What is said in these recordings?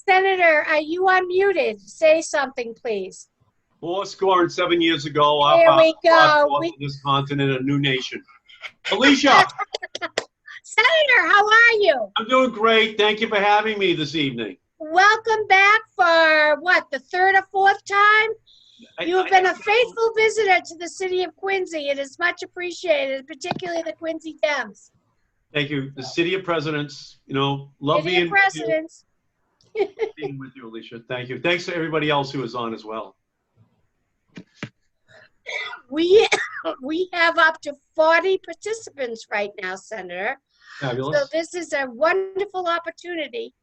Senator, are you unmuted? Say something, please. 7 years ago, our Here we brought go. forth on this continent a new nation. Alicia, Senator, how are you? I'm doing great. Thank you for having me this evening. Welcome back for what, the third or fourth time? You have been a faithful visitor to the city of Quincy. It is much appreciated, particularly the Quincy Dems. Thank you. The city of presidents, love City of Presidents. being with you, Alicia. Thank you. Thanks to everybody else who is on as well. We have up to 40 participants right now, Senator. Fabulous. So this is a wonderful opportunity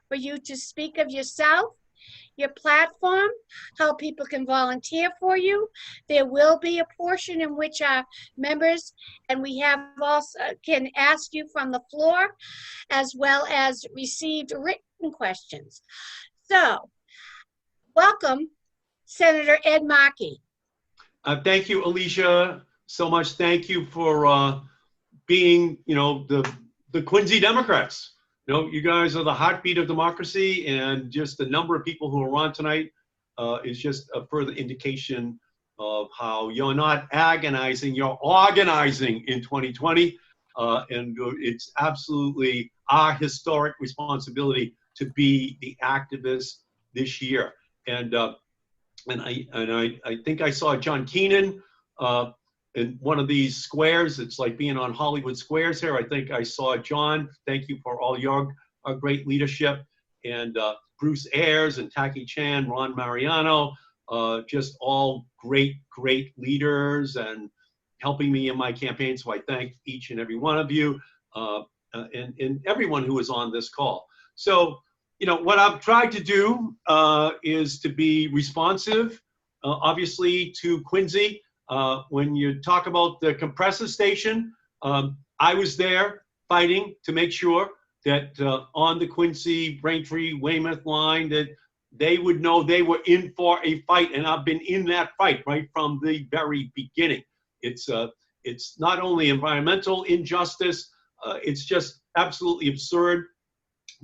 for you to speak of yourself, your platform, how people can volunteer for you. There will be a portion in which our members, and we have also, can ask you from the floor, as well as received written questions. So, welcome, Senator Ed Markey. Thank you, Alicia, so much. Thank you for being, the Quincy Democrats. You guys are the heartbeat of democracy, and just the number of people who are on tonight is just a further indication of how you're not agonizing, you're organizing in 2020. And it's absolutely our historic responsibility to be the activists this year. And I think I saw John Keenan in one of these squares. It's like being on Hollywood Squares here. I think I saw John. Thank you for all your great leadership. And Bruce Ayers and Taki Chan, Ron Mariano, just all great leaders and helping me in my campaign. So I thank each and every one of you and everyone who is on this call. So, what I've tried to do is to be responsive, obviously, to Quincy. When you talk about the compressor station, I was there fighting to make sure that on the Quincy, Braintree, Weymouth line, that they would know they were in for a fight, and I've been in that fight right from the very beginning. It's not only environmental injustice, it's just absolutely absurd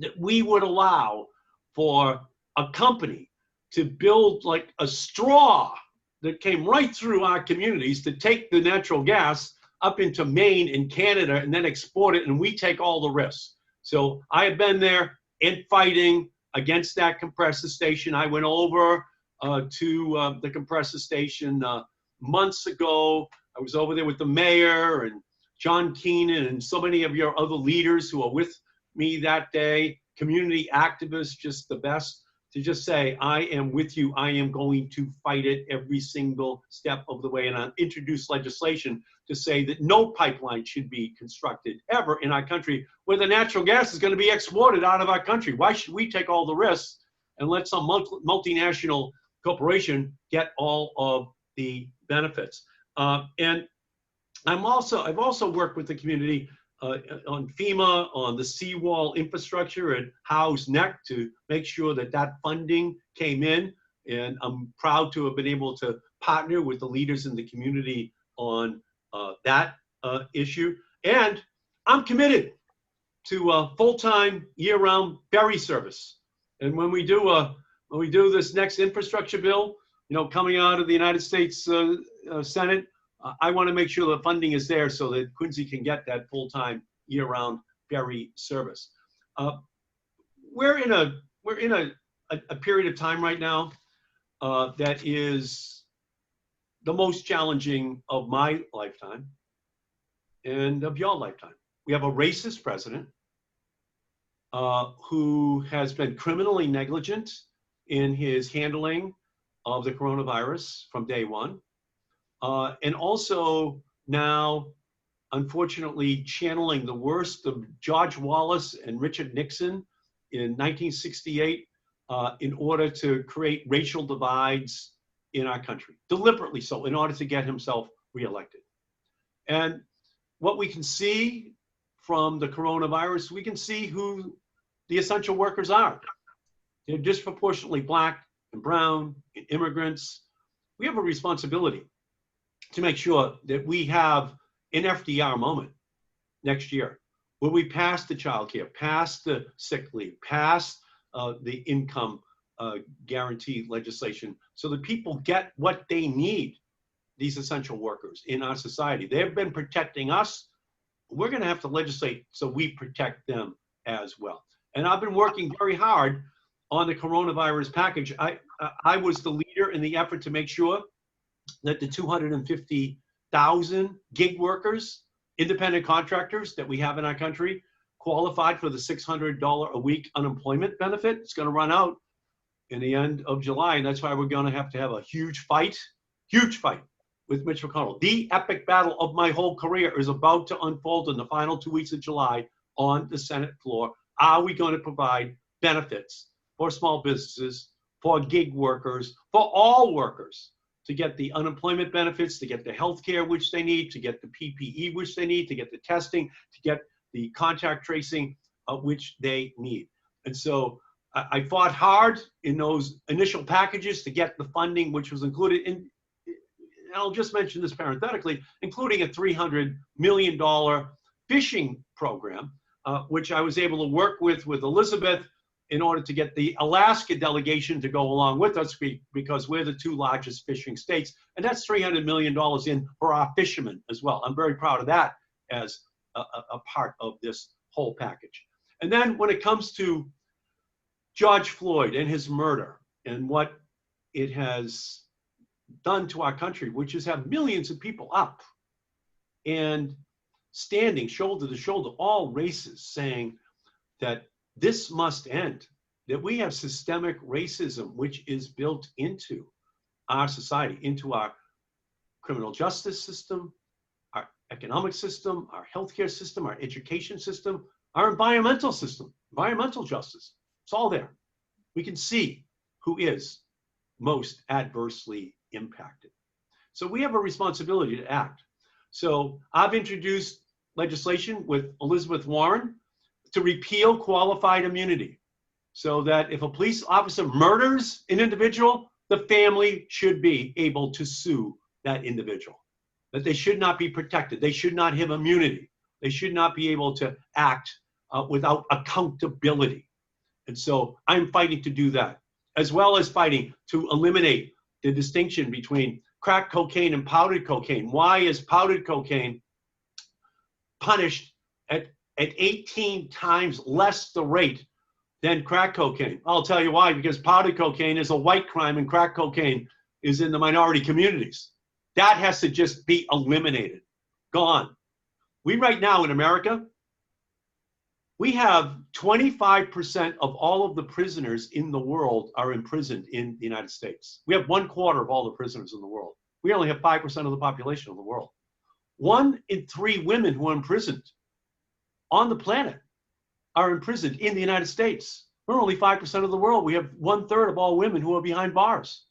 that we would allow for a company to build like a straw that came right through our communities to take the natural gas up into Maine and Canada and then export it, and we take all the risks. So I have been there and fighting against that compressor station. I went over to the compressor station months ago. I was over there with the mayor and John Keenan and so many of your other leaders who are with me that day, community activists, just the best, to just say, I am with you. I am going to fight it every single step of the way. And I'll introduce legislation to say that no pipeline should be constructed ever in our country where the natural gas is going to be exported out of our country. Why should we take all the risks and let some multinational corporation get all of the benefits? And I've also worked with the community on FEMA, on the seawall infrastructure at Howe's Neck to make sure that that funding came in. And I'm proud to have been able to partner with the leaders in the community on that issue. And I'm committed to full-time, year-round ferry service. And when we do this next infrastructure bill, coming out of the United States Senate, I want to make sure the funding is there so that Quincy can get that full-time, year-round ferry service. We're in a period of time right now that is the most challenging of my lifetime and of your lifetime. We have a racist president who has been criminally negligent in his handling of the coronavirus from day one. And also now, unfortunately, channeling the worst of George Wallace and Richard Nixon in 1968 in order to create racial divides in our country, deliberately so, in order to get himself reelected. And what we can see from the coronavirus, we can see who the essential workers are. They're disproportionately Black and brown and immigrants. We have a responsibility to make sure that we have an FDR moment next year where we pass the child care, pass the sick leave, pass the income guarantee legislation so that people get what they need, these essential workers in our society. They've been protecting us. We're going to have to legislate so we protect them as well. And I've been working very hard on the coronavirus package. I was the leader in the effort to make sure that the 250,000 gig workers, independent contractors that we have in our country, qualified for the $600 a week unemployment benefit. It's going to run out in the end of July, and that's why we're going to have a huge fight with Mitch McConnell. The epic battle of my whole career is about to unfold in the final 2 weeks of July on the Senate floor. Are we going to provide benefits for small businesses, for gig workers, for all workers, to get the unemployment benefits, to get the health care which they need, to get the PPE which they need, to get the testing, to get the contact tracing which they need? And so I fought hard in those initial packages to get the funding which was included in, and I'll just mention this parenthetically, including a $300 million fishing program, which I was able to work with Elizabeth in order to get the Alaska delegation to go along with us, because we're the two largest fishing states. And that's $300 million in for our fishermen as well. I'm very proud of that as a part of this whole package. And then when it comes to George Floyd and his murder and what it has done to our country, which is have millions of people up and standing shoulder to shoulder, all races, saying that this must end, that we have systemic racism which is built into our society, into our criminal justice system, our economic system, our healthcare system, our education system, our environmental system, environmental justice. It's all there. We can see who is most adversely impacted. So we have a responsibility to act. So I've introduced legislation with Elizabeth Warren to repeal qualified immunity, so that if a police officer murders an individual, the family should be able to sue that individual, that they should not be protected. They should not have immunity. They should not be able to act without accountability. And so I'm fighting to do that, as well as fighting to eliminate the distinction between crack cocaine and powdered cocaine. Why is powdered cocaine punished at 18 times less the rate than crack cocaine? I'll tell you why, because powdered cocaine is a white crime and crack cocaine is in the minority communities. That has to just be eliminated, gone. We right now in America, we have 25% of all of the prisoners in the world are imprisoned in the United States. We have 1/4 of all the prisoners in the world. We only have 5% of the population of the world. 1 in 3 women who are imprisoned on the planet are imprisoned in the United States. We're only 5% of the world. We have 1/3 of all women who are behind bars.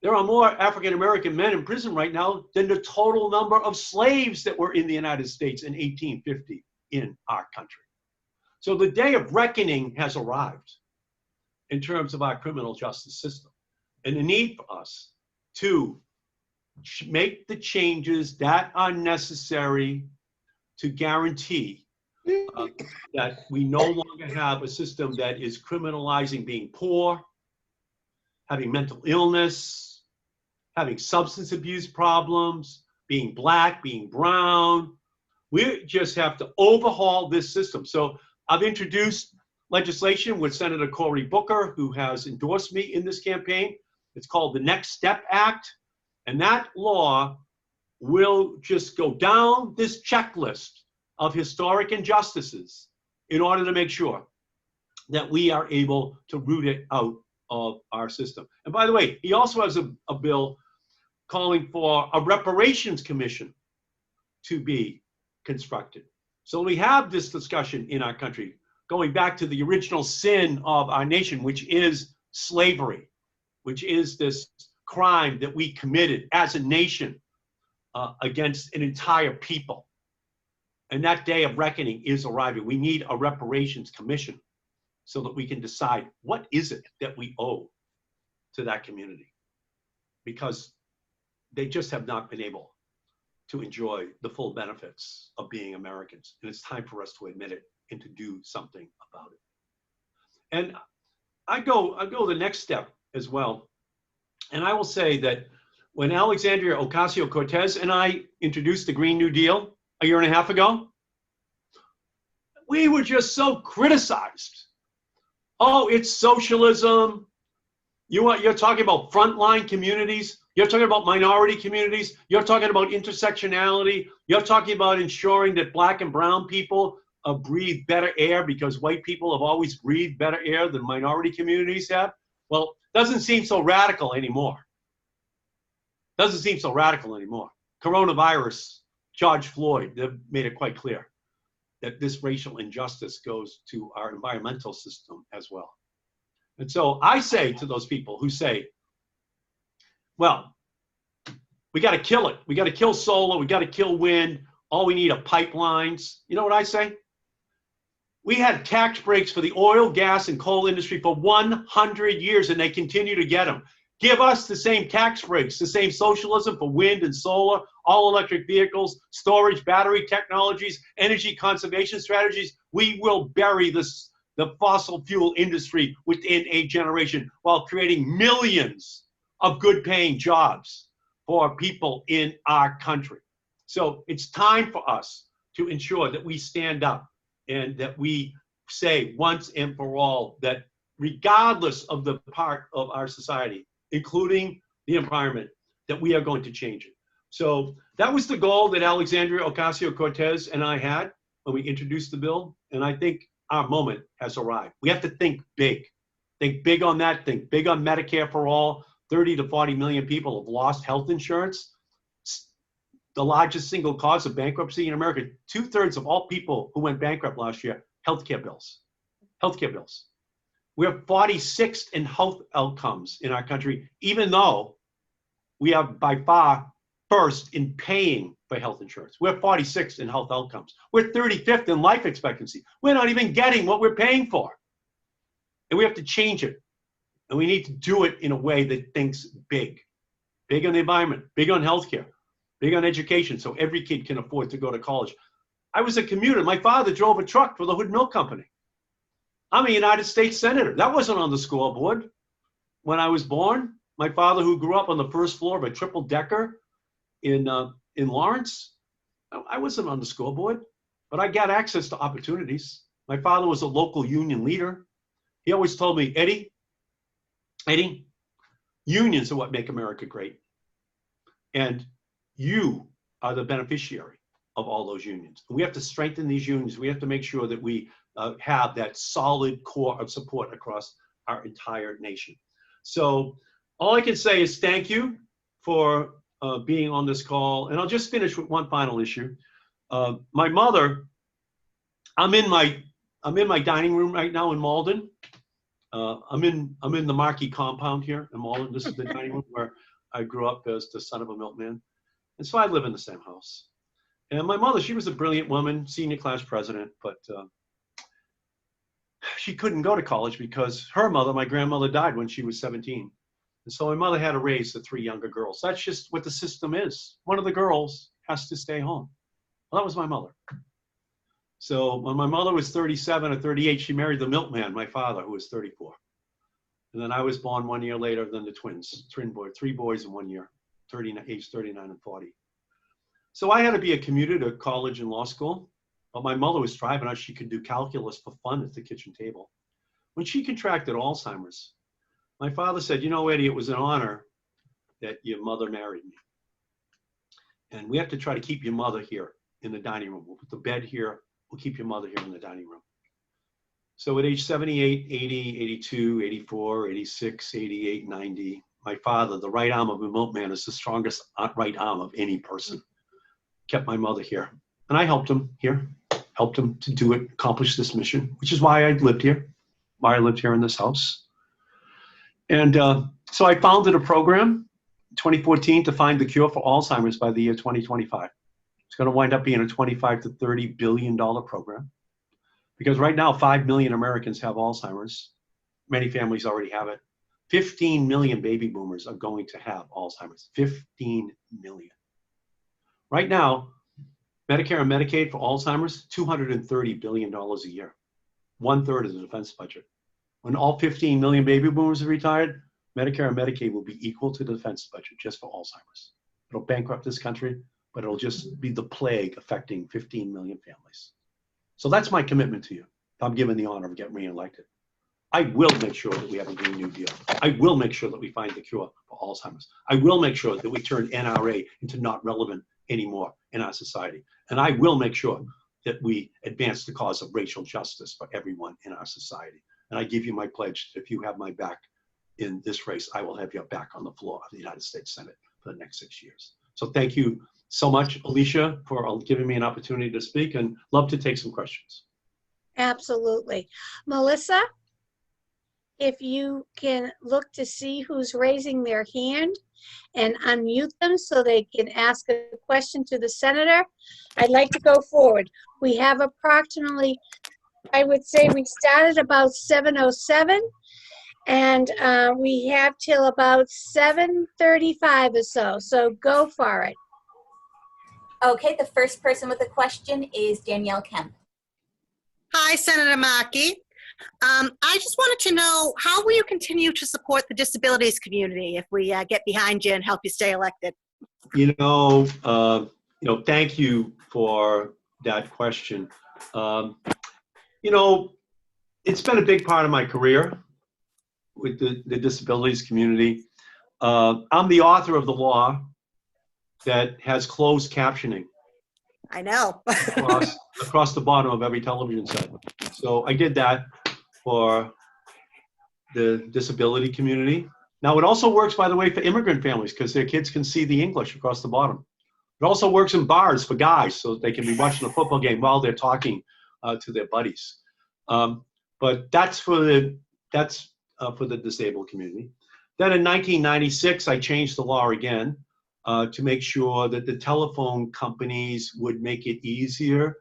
There are more African American men in prison right now than the total number of slaves that were in the United States in 1850 in our country. So the day of reckoning has arrived in terms of our criminal justice system, and the need for us to make the changes that are necessary to guarantee that we no longer have a system that is criminalizing being poor, having mental illness, having substance abuse problems, being black, being brown. We just have to overhaul this system. So I've introduced legislation with Senator Cory Booker, who has endorsed me in this campaign. It's called the Next Step Act. And that law will just go down this checklist of historic injustices in order to make sure that we are able to root it out of our system. And by the way, he also has a bill calling for a reparations commission to be constructed. So we have this discussion in our country, going back to the original sin of our nation, which is slavery, which is this crime that we committed as a nation against an entire people. And that day of reckoning is arriving. We need a reparations commission so that we can decide what is it that we owe to that community, because they just have not been able to enjoy the full benefits of being Americans. And it's time for us to admit it and to do something about it. And I go the next step as well. And I will say that when Alexandria Ocasio-Cortez and I introduced the Green New Deal a year and a half ago, we were just so criticized. Oh, it's socialism. You're talking about frontline communities. You're talking about minority communities. You're talking about intersectionality. You're talking about ensuring that Black and brown people breathe better air because white people have always breathed better air than minority communities have. Well, doesn't seem so radical anymore. Doesn't seem so radical anymore. Coronavirus, George Floyd, they've made it quite clear that this racial injustice goes to our environmental system as well. And so I say to those people who say, well, we got to kill it. We got to kill solar. We got to kill wind. All we need are pipelines. You know what I say? We had tax breaks for the oil, gas, and coal industry for 100 years, and they continue to get them. Give us the same tax breaks, the same socialism for wind and solar, all electric vehicles, storage, battery technologies, energy conservation strategies. We will bury the fossil fuel industry within a generation while creating millions of good paying jobs for people in our country. So it's time for us to ensure that we stand up and that we say once and for all that regardless of the part of our society, including the environment, that we are going to change it. So that was the goal that Alexandria Ocasio-Cortez and I had when we introduced the bill. And I think our moment has arrived. We have to think big. Think big on that. Think big on Medicare for all. 30 to 40 million people have lost health insurance. The largest single cause of bankruptcy in America. 2/3 of all people who went bankrupt last year, healthcare bills. Healthcare bills. We're 46th in health outcomes in our country, even though we are by far first in paying for health insurance. We're 46th in health outcomes. We're 35th in life expectancy. We're not even getting what we're paying for. And we have to change it. And we need to do it in a way that thinks big. Big on the environment, big on healthcare, big on education, so every kid can afford to go to college. I was a commuter. My father drove a truck for the Hood Milk Company. I'm a United States Senator. That wasn't on the scoreboard when I was born. My father, who grew up on the first floor of a triple-decker in Lawrence, I wasn't on the scoreboard, but I got access to opportunities. My father was a local union leader. He always told me, Eddie, unions are what make America great. And you are the beneficiary of all those unions. We have to strengthen these unions. We have to make sure that we have that solid core of support across our entire nation. So all I can say is thank you for being on this call. And I'll just finish with one final issue. My mother, I'm in my dining room right now in Malden. I'm in the Markey compound here in Malden. This is the dining room where I grew up as the son of a milkman. And so I live in the same house. And my mother, she was a brilliant woman, senior class president, but she couldn't go to college because her mother, my grandmother, died when she was 17. And so my mother had to raise the 3 younger girls. That's just what the system is. One of the girls has to stay home. Well, that was my mother. So when my mother was 37 or 38, she married the milkman, my father, who was 34. And then I was born 1 year later than the twins, 3 boys in 1 year, age 39 and 40. So I had to be a commuter to college and law school. But my mother was driving us. She could do calculus for fun at the kitchen table. When she contracted Alzheimer's, my father said, you know, Eddie, it was an honor that your mother married me. And we have to try to keep your mother here in the dining room. We'll put the bed here. We'll keep your mother here in the dining room. So at age 78, 80, 82, 84, 86, 88, 90, my father, the right arm of a milkman, is the strongest right arm of any person. Kept my mother here. And I helped him here, helped him to do it, accomplish this mission, which is why I lived here, why I lived here in this house. And so I founded a program in 2014 to find the cure for Alzheimer's by the year 2025. It's going to wind up being a $25 to $30 billion program. Because right now, 5 million Americans have Alzheimer's. Many families already have it. 15 million baby boomers are going to have Alzheimer's. 15 million. Right now, Medicare and Medicaid for Alzheimer's, $230 billion a year. 1/3 of the defense budget. when all 15 million baby boomers are retired, Medicare and Medicaid will be equal to the defense budget just for Alzheimer's. It'll bankrupt this country, but it'll just be the plague affecting 15 million families. So that's my commitment to you. If I'm given the honor of getting reelected, I will make sure that we have a Green New Deal. I will make sure that we find the cure for Alzheimer's. I will make sure that we turn NRA into not relevant anymore in our society. And I will make sure that we advance the cause of racial justice for everyone in our society. And I give you my pledge that if you have my back in this race, I will have your back on the floor of the United States Senate for the next 6 years. So thank you so much, Alicia, for giving me an opportunity to speak, and love to take some questions. Absolutely. Melissa, if you can look to see who's raising their hand and unmute them so they can ask a question to the senator, I'd like to go forward. We have approximately, I would say we started about 7:07, and we have till about 7:35 or so. So go for it. Okay, the first person with a question is Danielle Kemp. Hi, Senator Markey. I just wanted to know, how will you continue to support the disabilities community if we get behind you and help you stay elected? Thank you for that question. It's been a big part of my career with the disabilities community. I'm the author of the law that has closed captioning. I know. across the bottom of every television set. So I did that for the disability community. Now it also works, by the way, for immigrant families because their kids can see the English across the bottom. It also works in bars for guys so they can be watching a football game while they're talking to their buddies. But that's for the disabled community. Then in 1996, I changed the law again to make sure that the telephone companies would make it easier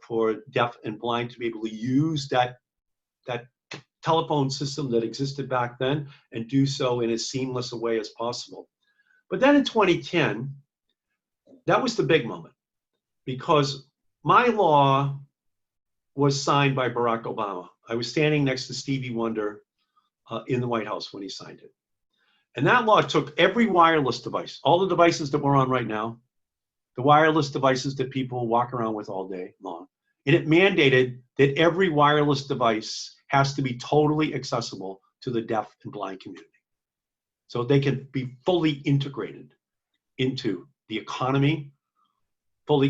for deaf and blind to be able to use that telephone system that existed back then and do so in as seamless a way as possible. But then in 2010, that was the big moment because my law was signed by Barack Obama. I was standing next to Stevie Wonder in the White House when he signed it. And that law took every wireless device, all the devices that we're on right now, the wireless devices that people walk around with all day long, and it mandated that every wireless device has to be totally accessible to the deaf and blind community. So they can be fully integrated into the economy, fully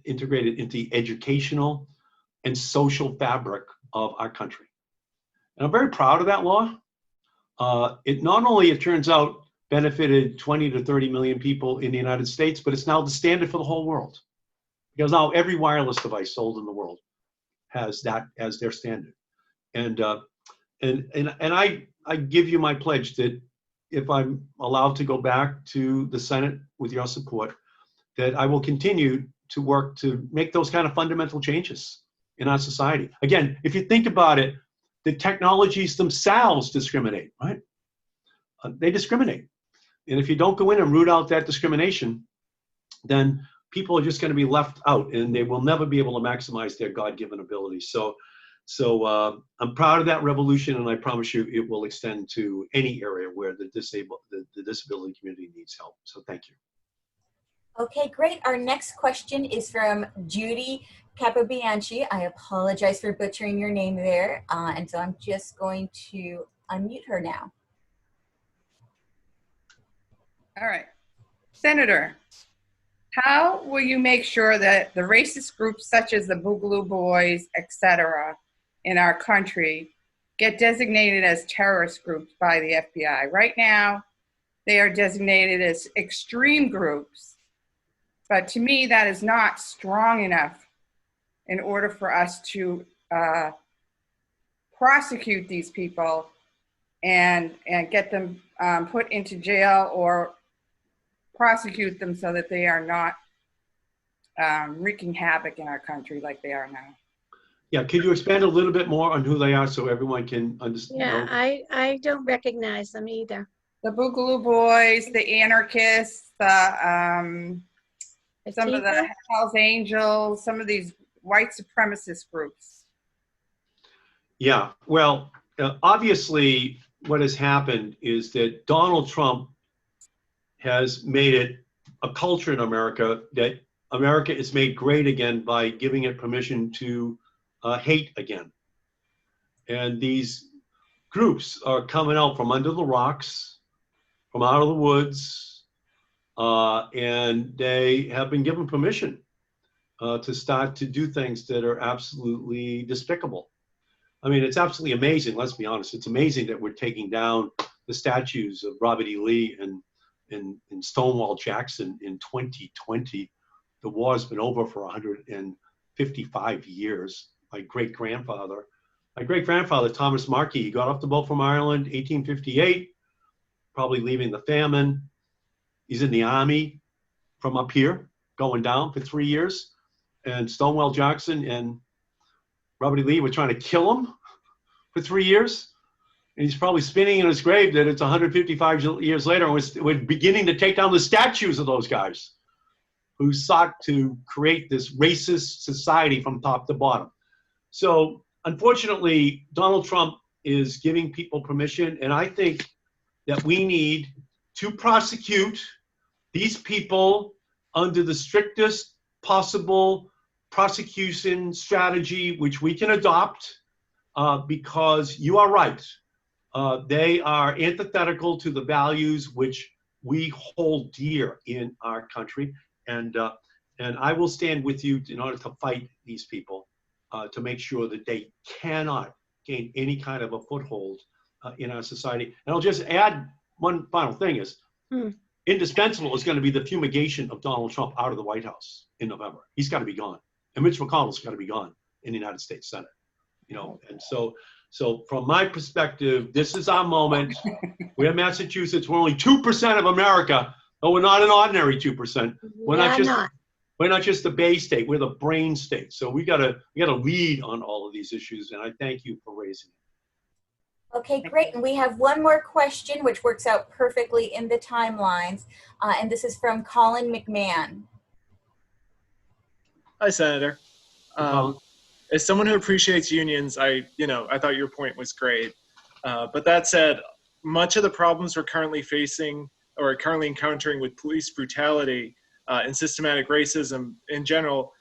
integrated into the educational and social fabric of our country. And I'm very proud of that law. It not only, it turns out, benefited 20 to 30 million people in the United States, but it's now the standard for the whole world. Because now every wireless device sold in the world has that as their standard. And I give you my pledge that if I'm allowed to go back to the Senate with your support, that I will continue to work to make those kind of fundamental changes in our society. Again, if you think about it, the technologies themselves discriminate, right? They discriminate. And if you don't go in and root out that discrimination, then people are just going to be left out and they will never be able to maximize their God-given abilities. So I'm proud of that revolution, and I promise you it will extend to any area where the disability community needs help. So thank you. Okay, great. Our next question is from Judy Capobianchi. I apologize for butchering your name there. And so I'm just going to unmute her now. All right. Senator, how will you make sure that the racist groups such as the Boogaloo Boys, etc., in our country get designated as terrorist groups by the FBI? Right now, they are designated as extreme groups. But to me, that is not strong enough in order for us to prosecute these people and get them put into jail or prosecute them so that they are not wreaking havoc in our country like they are now. Yeah, could you expand a little bit more on who they are so everyone can understand? Yeah, I don't recognize them either. The Boogaloo Boys, the anarchists, some of the Hells Angels, some of these white supremacist groups. Yeah, well, obviously, what has happened is that Donald Trump has made it a culture in America that America is made great again by giving it permission to hate again. And these groups are coming out from under the rocks, from out of the woods, and they have been given permission to start to do things that are absolutely despicable. I mean, it's absolutely amazing, let's be honest. It's amazing that we're taking down the statues of Robert E. Lee and Stonewall Jackson in 2020. The war's been over for 155 years. My great-grandfather, Thomas Markey, he got off the boat from Ireland, 1858, probably leaving the famine. He's in the army from up here, going down for 3 years. And Stonewall Jackson and Robert E. Lee were trying to kill him for 3 years. And he's probably spinning in his grave that it's 155 years later, and we're beginning to take down the statues of those guys who sought to create this racist society from top to bottom. So unfortunately, Donald Trump is giving people permission, and I think that we need to prosecute these people under the strictest possible prosecution strategy, which we can adopt, because you are right. They are antithetical to the values which we hold dear in our country. And I will stand with you in order to fight these people, to make sure that they cannot gain any kind of a foothold in our society. And I'll just add one final thing is, indispensable is going to be the fumigation of Donald Trump out of the White House in November. He's got to be gone. And Mitch McConnell's got to be gone in the United States Senate. You know, and so from my perspective, this is our moment. We're Massachusetts. We're only 2% of America, but we're not an ordinary 2%. We're not just the Bay State. We're the brain state. So we gotta lead on all of these issues. And I thank you for raising it. Okay, great. And we have one more question, which works out perfectly in the timelines. And this is from Colin McMahon. Hi, Senator. As someone who appreciates unions, I thought your point was great. But that said, much of the problems we're currently facing or currently encountering with police brutality and systematic racism in general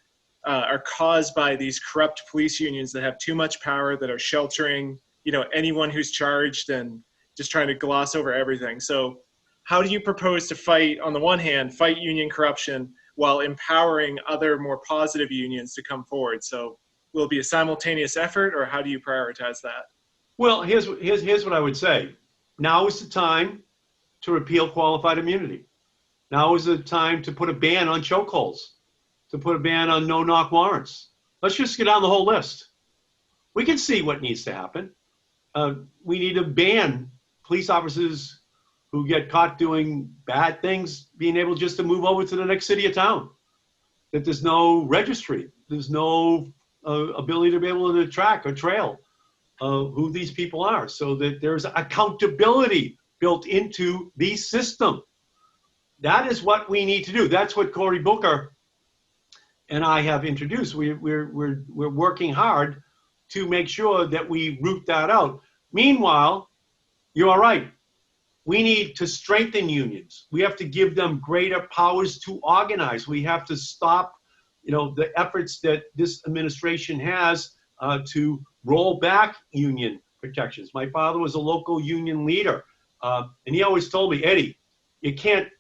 are caused by these corrupt police unions that have too much power, that are sheltering, anyone who's charged and just trying to gloss over everything. So how do you propose to fight, on the one hand, fight union corruption while empowering other more positive unions to come forward? So will it be a simultaneous effort, or how do you prioritize that? Well, here's what I would say. Now is the time to repeal qualified immunity. Now is the time to put a ban on chokeholds, to put a ban on no-knock warrants. Let's just get down the whole list. We can see what needs to happen. We need to ban police officers who get caught doing bad things being able just to move over to the next city or town. That there's no registry. There's no ability to be able to track or trail who these people are, so that there's accountability built into the system. That is what we need to do. That's what Cory Booker and I have introduced. We're working hard to make sure that we root that out. Meanwhile, you are right. We need to strengthen unions. We have to give them greater powers to organize. We have to stop, the efforts that this administration has to roll back union protections. My father was a local union leader, and he always told me, Eddie, you can't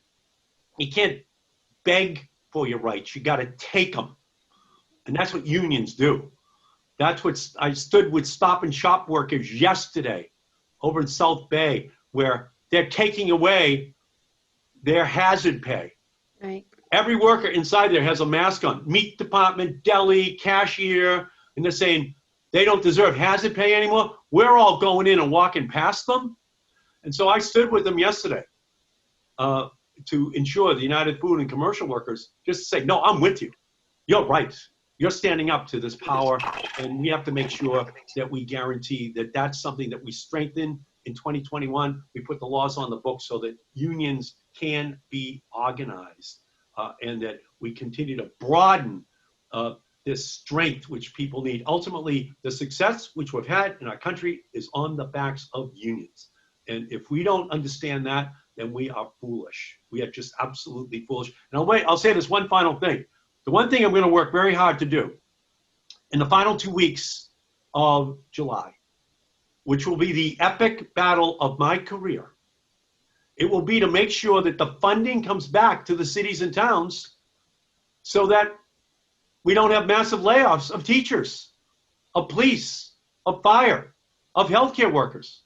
beg for your rights. You got to take them, and that's what unions do. That's what I stood with Stop and Shop workers yesterday over in South Bay, where they're taking away their hazard pay. Right. Every worker inside there has a mask on. Meat department, deli, cashier, and they're saying they don't deserve hazard pay anymore. We're all going in and walking past them. And so I stood with them yesterday to ensure the United Food and Commercial Workers just to say, no, I'm with you. You're right. You're standing up to this power, and we have to make sure that we guarantee that that's something that we strengthen in 2021. We put the laws on the books so that unions can be organized, and that we continue to broaden the this strength which people need. Ultimately, the success which we've had in our country is on the backs of unions. And if we don't understand that, then we are foolish. We are just absolutely foolish. And I'll say this one final thing. The one thing I'm going to work very hard to do in the final 2 weeks of July, which will be the epic battle of my career, it will be to make sure that the funding comes back to the cities and towns so that we don't have massive layoffs of teachers, of police, of fire, of healthcare workers.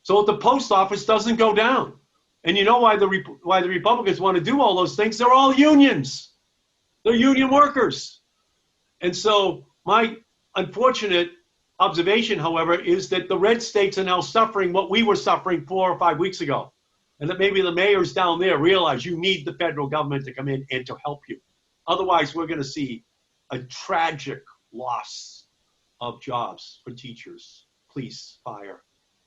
So that the post office doesn't go down. And you know why the Republicans want to do all those things? They're all unions. They're union workers. And so my unfortunate observation, however, is that the red states are now suffering what we were suffering 4 or 5 weeks ago. And that maybe the mayors down there realize you need the federal government to come in and to help you. Otherwise, we're going to see a tragic loss of jobs for teachers, police, fire,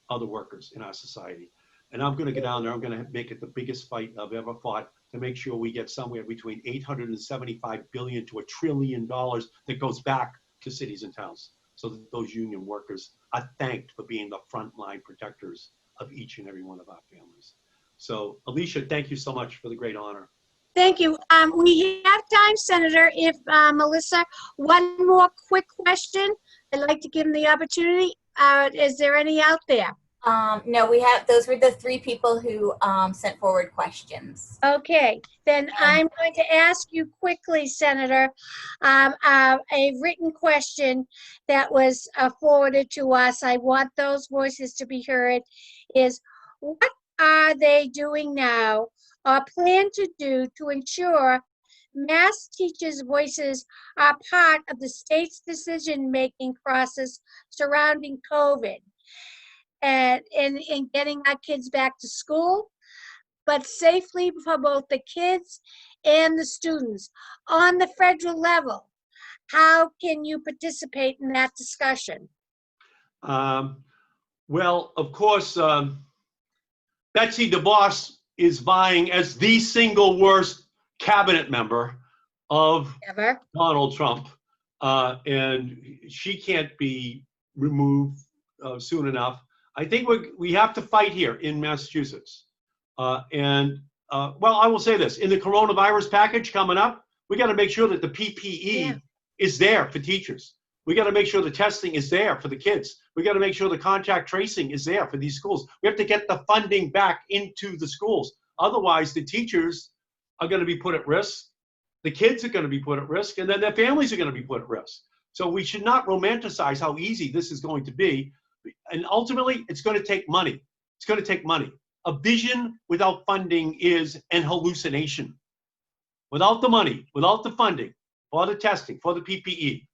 other workers in our society. And I'm going to get down there. I'm going to make it the biggest fight I've ever fought to make sure we get somewhere between $875 billion to $1 trillion that goes back to cities and towns, so that those union workers are thanked for being the frontline protectors of each and every one of our families. So, Alicia, thank you so much for the great honor. Thank you. We have time, Senator. If Melissa, one more quick question. I'd like to give him the opportunity. Is there any out there? No, those were the 3 people who sent forward questions. Okay, then I'm going to ask you quickly, Senator, a written question that was forwarded to us. I want those voices to be heard. Is what are they doing now or plan to do to ensure Mass teachers' voices are part of the state's decision-making process surrounding COVID and in getting our kids back to school, but safely for both the kids and the students? On the federal level, how can you participate in that discussion? Well, of course, Betsy DeVos is vying as the single worst cabinet member of Donald Trump, and she can't be removed soon enough. I think we have to fight here in Massachusetts. Well, I will say this, in the coronavirus package coming up, we got to make sure that the PPE is there for teachers. We got to make sure the testing is there for the kids. We got to make sure the contact tracing is there for these schools. We have to get the funding back into the schools. Otherwise, the teachers are going to be put at risk. The kids are going to be put at risk, and then their families are going to be put at risk. So we should not romanticize how easy this is going to be. And ultimately, it's going to take money. It's going to take money. A vision without funding is an hallucination. Without the money, without the funding, for the testing, for the PPE,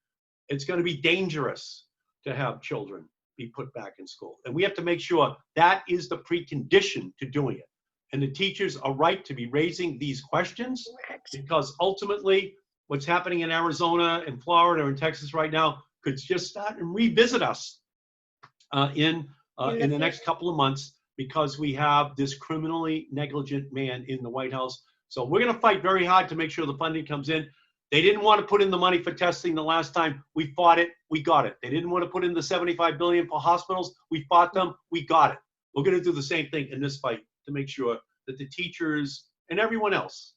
it's going to be dangerous to have children be put back in school. And we have to make sure that is the precondition to doing it. And the teachers are right to be raising these questions, because ultimately what's happening in Arizona and Florida and Texas right now could just start and revisit us in the next couple of months, because we have this criminally negligent man in the White House. So we're going to fight very hard to make sure the funding comes in. They didn't want to put in the money for testing the last time. We fought it. We got it. They didn't want to put in the $75 billion for hospitals. We fought them. We got it. We're going to do the same thing in this fight to make sure that the teachers and everyone else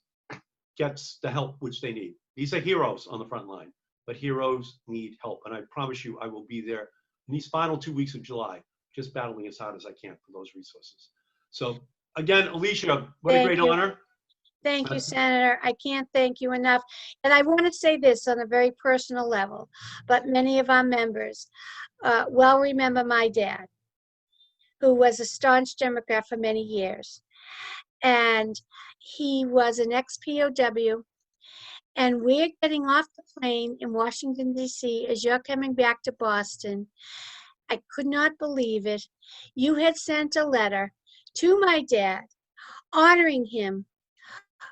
gets the help which they need. These are heroes on the front line, but heroes need help. And I promise you, I will be there in these final 2 weeks of July, just battling as hard as I can for those resources. So again, Alicia, what a great honor. Thank you, Senator. I can't thank you enough. And I want to say this on a very personal level, but many of our members well remember my dad, who was a staunch Democrat for many years. And he was an ex-POW. And we're getting off the plane in Washington, D.C. as you're coming back to Boston. I could not believe it. You had sent a letter to my dad honoring him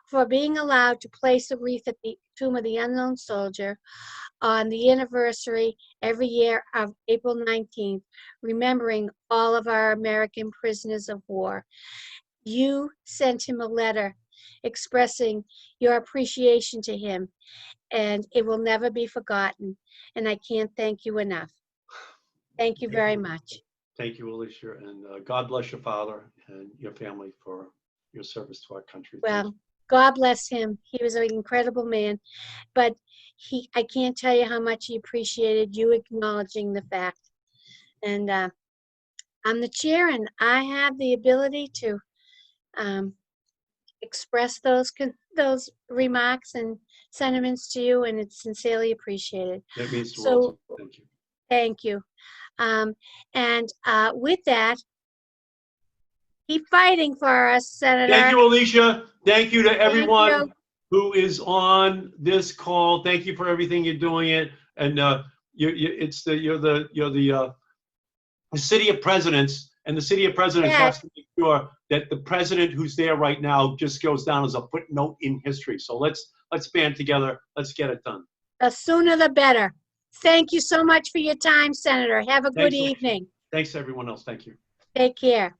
for being allowed to place a wreath at the Tomb of the Unknown Soldier on the anniversary every year of April 19th, remembering all of our American prisoners of war. You sent him a letter expressing your appreciation to him. and it will never be forgotten. And I can't thank you enough. Thank you very much. Thank you, Alicia, and God bless your father and your family for your service to our country. Thank Well, God bless him. He was an incredible man, but I can't tell you how much he appreciated you acknowledging the fact. And I'm the chair, and I have the ability to express those remarks and sentiments to you, and it's sincerely appreciated. That means the world. So, Thank you. thank you. And with that, keep fighting for us, Senator. Thank you, Alicia. Thank you to everyone you. who is on this call. Thank you for everything you're doing it. And you're the city of presidents, and the city of presidents has to make sure that the president who's there right now just goes down as a footnote in history. So let's band together. Let's get it done. The sooner the better. Thank you so much for your time, Senator. Have a good Thanks, Alicia. evening. Thanks to everyone else. Thank you. Take care.